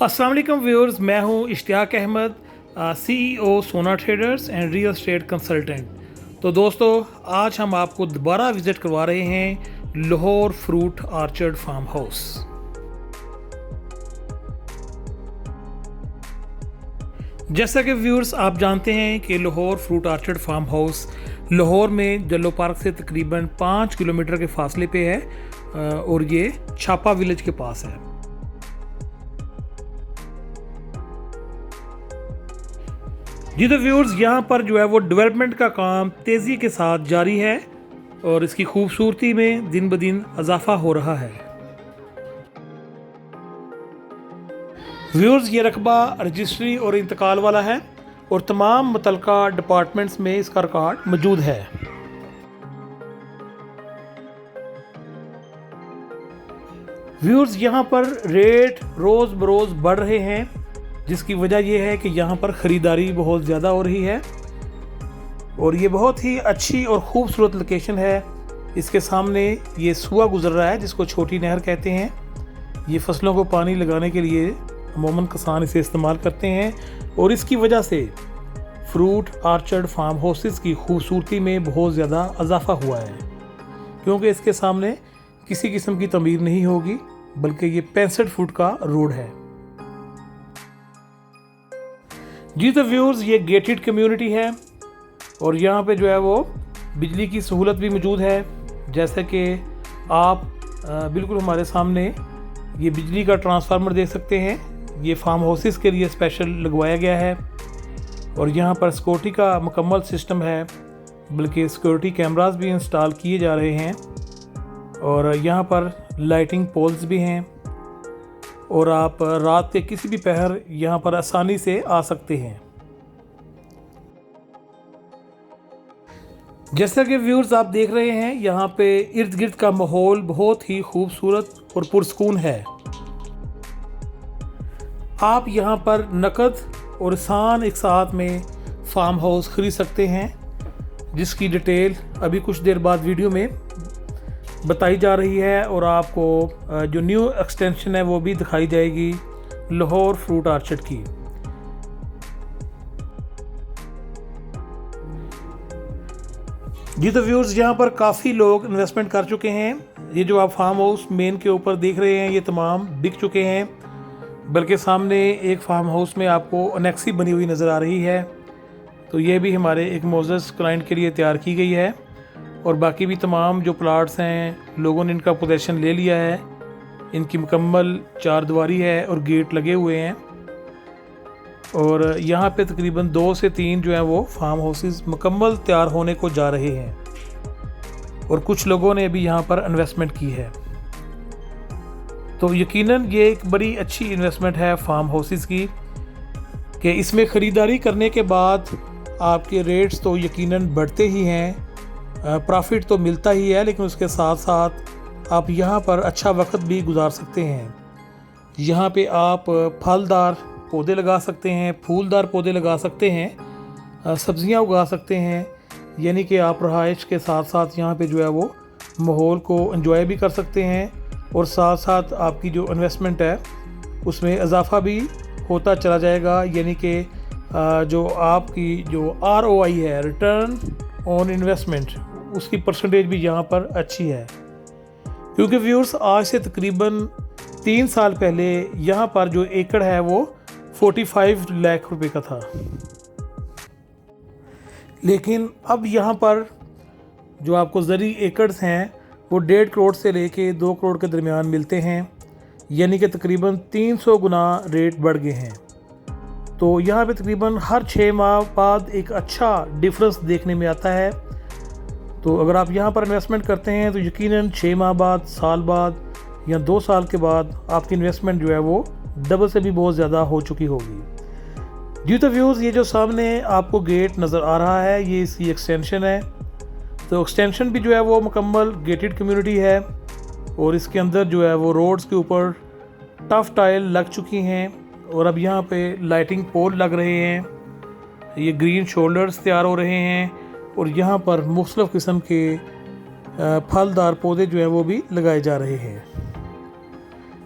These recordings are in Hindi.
अस्सलाम वालेकुम व्यूअर्स, मैं हूं इश्तियाक अहमद, CEO सोना traders and real estate consultant. तो दोस्तों, आज हम आपको दोबारा विज़िट करवा रहे हैं Lahore fruit orchard farm house. जैसा कि व्यूअर्स आप जानते हैं कि Lahore fruit orchard farm house Lahore में जल्लो पार्क से तकरीबन 5 किलोमीटर के फासले पे है और ये छापा विलेज के पास है। जी तो व्यूअर्स, यहाँ पर जो है वो डेवलपमेंट का काम तेज़ी के साथ जारी है और इसकी खूबसूरती में दिन ब दिन इजाफा हो रहा है। व्यूअर्स, ये रकबा रजिस्ट्री और इंतकाल वाला है और तमाम मुतलका डिपार्टमेंट्स में इसका रिकॉर्ड मौजूद है। व्यूअर्स, यहाँ पर रेट रोज़ बरोज़ बढ़ रहे हैं, जिसकी वजह यह है कि यहाँ पर ख़रीदारी बहुत ज़्यादा हो रही है और ये बहुत ही अच्छी और ख़ूबसूरत लोकेशन है। इसके सामने ये सूआ गुज़र रहा है जिसको छोटी नहर कहते हैं। ये फसलों को पानी लगाने के लिए अमूमन किसान इसे इस्तेमाल करते हैं और इसकी वजह से फ्रूट ऑर्चर्ड फार्म हाउसेस की खूबसूरती में बहुत ज़्यादा इजाफा हुआ है, क्योंकि इसके सामने किसी किस्म की तमीर नहीं होगी, बल्कि ये 65 फुट का रोड है। जी तो व्यूअर्स, ये गेटेड कम्युनिटी है और यहाँ पे जो है वो बिजली की सहूलत भी मौजूद है। जैसे कि आप बिल्कुल हमारे सामने ये बिजली का ट्रांसफार्मर देख सकते हैं। ये फार्म हाउसेस के लिए स्पेशल लगवाया गया है और यहाँ पर सिक्योरिटी का मुकम्मल सिस्टम है, बल्कि सिक्योरिटी कैमरास भी इंस्टॉल किए जा रहे हैं और यहाँ पर लाइटिंग पोल्स भी हैं और आप रात के किसी भी पहर यहाँ पर आसानी से आ सकते हैं। जैसा कि व्यूअर्स आप देख रहे हैं, यहाँ पे इर्द गिर्द का माहौल बहुत ही खूबसूरत और पुरसकून है। आप यहाँ पर नकद और आसान एक साथ में फार्म हाउस खरीद सकते हैं, जिसकी डिटेल अभी कुछ देर बाद वीडियो में बताई जा रही है और आपको जो न्यू एक्सटेंशन है वो भी दिखाई जाएगी लाहौर फ्रूट ऑर्चर्ड की। जी तो व्यूअर्स, यहाँ पर काफ़ी लोग इन्वेस्टमेंट कर चुके हैं। ये जो आप फार्म हाउस मेन के ऊपर देख रहे हैं, ये तमाम बिक चुके हैं, बल्कि सामने एक फार्म हाउस में आपको अनेक्सी बनी हुई नज़र आ रही है। तो ये भी हमारे एक मोज़स क्लाइंट के लिए तैयार की गई है और बाकी भी तमाम जो प्लाट्स हैं लोगों ने इनका पोजेसन ले लिया है। इनकी मुकम्मल 4 दीवारी है और गेट लगे हुए हैं और यहाँ पे तकरीबन 2 से 3 जो है वो फार्म हाउसेस मुकम्मल तैयार होने को जा रहे हैं और कुछ लोगों ने अभी यहाँ पर इन्वेस्टमेंट की है। तो यकीनन ये एक बड़ी अच्छी इन्वेस्टमेंट है फार्म हाउसेस की, कि इसमें ख़रीदारी करने के बाद आपके रेट्स तो यकीनन बढ़ते ही हैं, प्रॉफिट तो मिलता ही है, लेकिन उसके साथ साथ आप यहाँ पर अच्छा वक्त भी गुजार सकते हैं। यहाँ पे आप फलदार पौधे लगा सकते हैं, फूलदार पौधे लगा सकते हैं, सब्जियाँ उगा सकते हैं, यानी कि आप रहाइश के साथ साथ यहाँ पे जो है वो माहौल को एंजॉय भी कर सकते हैं और साथ साथ आपकी जो इन्वेस्टमेंट है उसमें इजाफा भी होता चला जाएगा। यानी कि जो आपकी जो ROI है, रिटर्न ऑन इन्वेस्टमेंट, उसकी परसेंटेज भी यहाँ पर अच्छी है। क्योंकि व्यूअर्स, आज से तकरीबन 3 साल पहले यहाँ पर जो एकड़ है वो 45 लाख रुपए का था, लेकिन अब यहाँ पर जो आपको ज़री एकड़्स हैं वो 1.5 करोड़ से लेके 2 करोड़ के दरमियान मिलते हैं, यानी कि तकरीबन 300 गुना रेट बढ़ गए हैं। तो यहाँ पे तकरीबन हर 6 माह बाद एक अच्छा डिफरेंस देखने में आता है। तो अगर आप यहाँ पर इन्वेस्टमेंट करते हैं तो यकीनन 6 माह बाद, साल बाद या 2 साल के बाद आपकी इन्वेस्टमेंट जो है वो डबल से भी बहुत ज़्यादा हो चुकी होगी। जी तो व्यूज़, ये जो सामने आपको गेट नज़र आ रहा है, ये इसकी एक्सटेंशन है। तो एक्सटेंशन भी जो है वो मुकम्मल गेटेड कम्युनिटी है और इसके अंदर जो है वो रोड्स के ऊपर टफ टाइल लग चुकी हैं और अब यहाँ पे लाइटिंग पोल लग रहे हैं, ये ग्रीन शोल्डर्स तैयार हो रहे हैं और यहाँ पर मुख्तलिफ़ किस्म के फलदार पौधे जो हैं वो भी लगाए जा रहे हैं।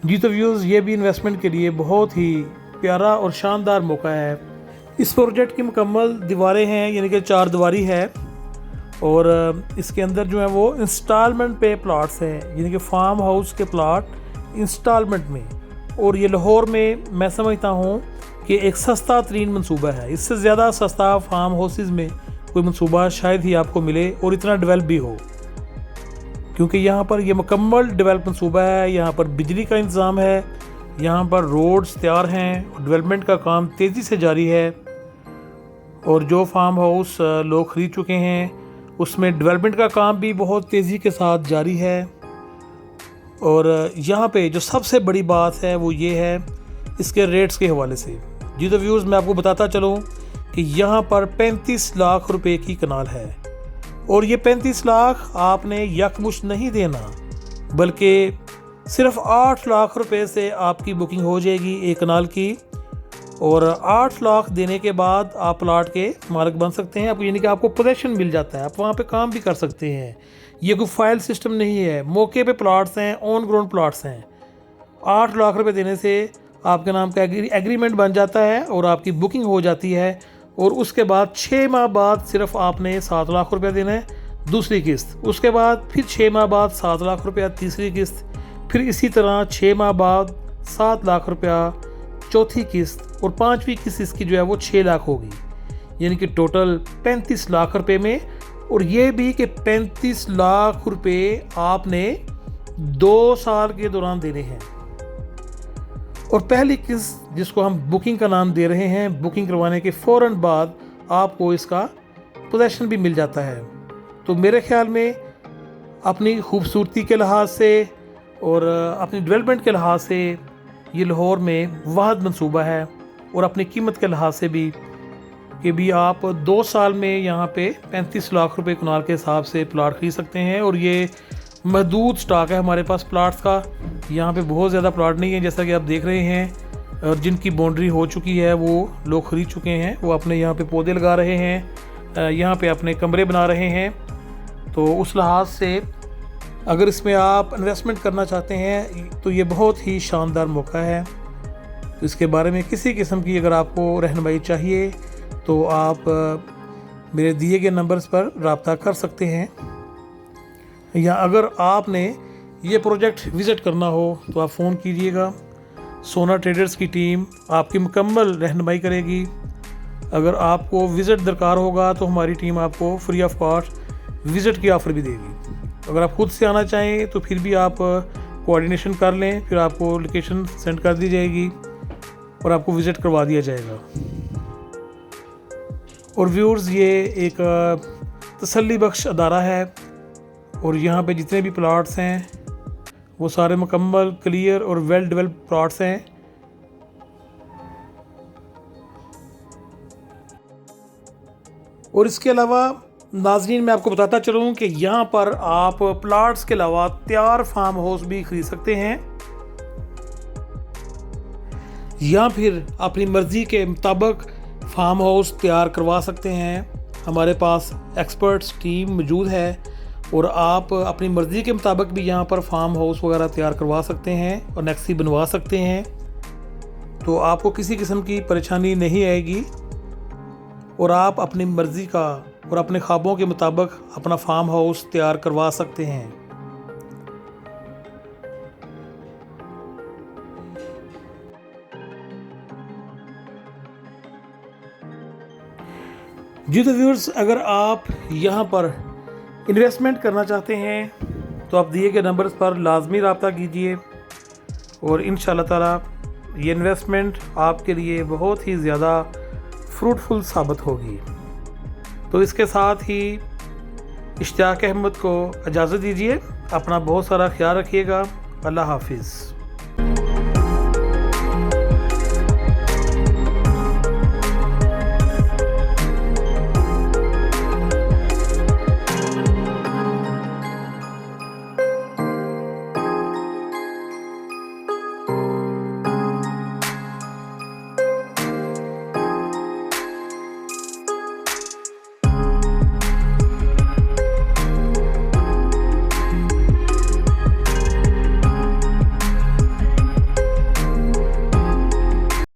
जी तो व्यूज़, ये भी इन्वेस्टमेंट के लिए बहुत ही प्यारा और शानदार मौका है। इस प्रोजेक्ट की मुकम्मल दीवारें हैं, यानी कि 4 दीवारी है, और इसके अंदर जो है वो इंस्टॉलमेंट पे प्लाट्स हैं, यानी कि फार्म हाउस के प्लाट इंस्टॉलमेंट में। और ये लाहौर में मैं समझता हूँ कि एक सस्ता तरीन मंसूबा है। इससे ज़्यादा सस्ता फार्म हाउसेस में कोई मंसूबा शायद ही आपको मिले और इतना डेवलप भी हो, क्योंकि यहाँ पर ये मुकम्मल डेवलप मंसूबा है। यहाँ पर बिजली का इंतज़ाम है, यहाँ पर रोड्स तैयार हैं, डेवलपमेंट का काम तेज़ी से जारी है। और जो फार्म हाउस लोग ख़रीद चुके हैं उसमें डेवलपमेंट का काम भी बहुत तेज़ी के साथ जारी है। और यहाँ पे जो सबसे बड़ी बात है वो ये है इसके रेट्स के हवाले से। जी तो व्यूज़, मैं आपको बताता चलूँ कि यहाँ पर 35 लाख रुपए की कनाल है, और ये 35 लाख आपने यकमुश्त नहीं देना, बल्कि सिर्फ 8 लाख रुपए से आपकी बुकिंग हो जाएगी एक कनाल की। और 8 लाख देने के बाद आप प्लाट के मालिक बन सकते हैं। आपको यानी कि आपको पोजेशन मिल जाता है, आप वहाँ पे काम भी कर सकते हैं। ये कोई फाइल सिस्टम नहीं है, मौके पे प्लाट्स हैं, ऑन ग्राउंड प्लाट्स हैं। 8 लाख रुपए देने से आपके नाम का एग्रीमेंट बन जाता है और आपकी बुकिंग हो जाती है। और उसके बाद 6 माह बाद सिर्फ आपने 7 लाख रुपया देना है दूसरी किस्त। उसके बाद फिर 6 माह बाद 7 लाख रुपया तीसरी किस्त, फिर इसी तरह 6 माह बाद 7 लाख रुपया चौथी किस्त, और 5वीं किस्त इसकी जो है वो 6 लाख होगी, यानी कि टोटल 35 लाख रुपए में। और ये भी कि 35 लाख रुपए आपने 2 साल के दौरान देने हैं। और पहली किस्त जिसको हम बुकिंग का नाम दे रहे हैं, बुकिंग करवाने के फ़ौरन बाद आपको इसका पोजेशन भी मिल जाता है। तो मेरे ख्याल में अपनी खूबसूरती के लिहाज से और अपनी डेवलपमेंट के लिहाज से ये लाहौर में वाहिद मंसूबा है, और अपनी कीमत के लिहाज से भी कि भी आप 2 साल में यहाँ पे 35 लाख रुपए कनाल के हिसाब से प्लाट खरीद सकते हैं। और ये महदूद स्टॉक है हमारे पास प्लाट्स का, यहाँ पे बहुत ज़्यादा प्लाट नहीं है जैसा कि आप देख रहे हैं। और जिनकी बाउंड्री हो चुकी है वो लोग ख़रीद चुके हैं, वो अपने यहाँ पे पौधे लगा रहे हैं, यहाँ पे अपने कमरे बना रहे हैं। तो उस लिहाज से अगर इसमें आप इन्वेस्टमेंट करना चाहते हैं तो ये बहुत ही शानदार मौका है। तो इसके बारे में किसी किस्म की अगर आपको रहनुमाई चाहिए तो आप मेरे दिए गए नंबर्स पर रब्ता कर सकते हैं, या अगर आपने ये प्रोजेक्ट विज़िट करना हो तो आप फ़ोन कीजिएगा। सोना ट्रेडर्स की टीम आपकी मुकम्मल रहनुमाई करेगी। अगर आपको विज़िट दरकार होगा तो हमारी टीम आपको फ्री ऑफ कॉस्ट विज़िट की ऑफ़र भी देगी। अगर आप खुद से आना चाहें तो फिर भी आप कोऑर्डिनेशन कर लें, फिर आपको लोकेशन सेंड कर दी जाएगी और आपको विज़िट करवा दिया जाएगा। और व्यूअर्स, ये एक तसल्ली बख्श अदारा है, और यहाँ पे जितने भी प्लाट्स हैं वो सारे मुकम्मल क्लियर और वेल डेवलप्ड प्लाट्स हैं। और इसके अलावा नाज़रीन, मैं आपको बताता चलूँ कि यहाँ पर आप प्लाट्स के अलावा तैयार फार्म हाउस भी खरीद सकते हैं, या फिर अपनी मर्ज़ी के मुताबिक फार्म हाउस तैयार करवा सकते हैं। हमारे पास एक्सपर्ट्स टीम मौजूद है, और आप अपनी मर्ज़ी के मुताबिक भी यहाँ पर फार्म हाउस वगैरह तैयार करवा सकते हैं और नेक्सी बनवा सकते हैं। तो आपको किसी किस्म की परेशानी नहीं आएगी, और आप अपनी मर्ज़ी का और अपने ख्वाबों के मुताबिक अपना फार्म हाउस तैयार करवा सकते हैं। जी तो व्यूअर्स, अगर आप यहाँ पर इन्वेस्टमेंट करना चाहते हैं तो आप दिए गए नंबर्स पर लाजमी रब्ता कीजिए, और इंशाअल्लाह ताला ये इन्वेस्टमेंट आपके लिए बहुत ही ज़्यादा फ्रूटफुल साबित होगी। तो इसके साथ ही इश्तियाक अहमद को इजाज़त दीजिए। अपना बहुत सारा ख्याल रखिएगा। अल्लाह हाफिज़।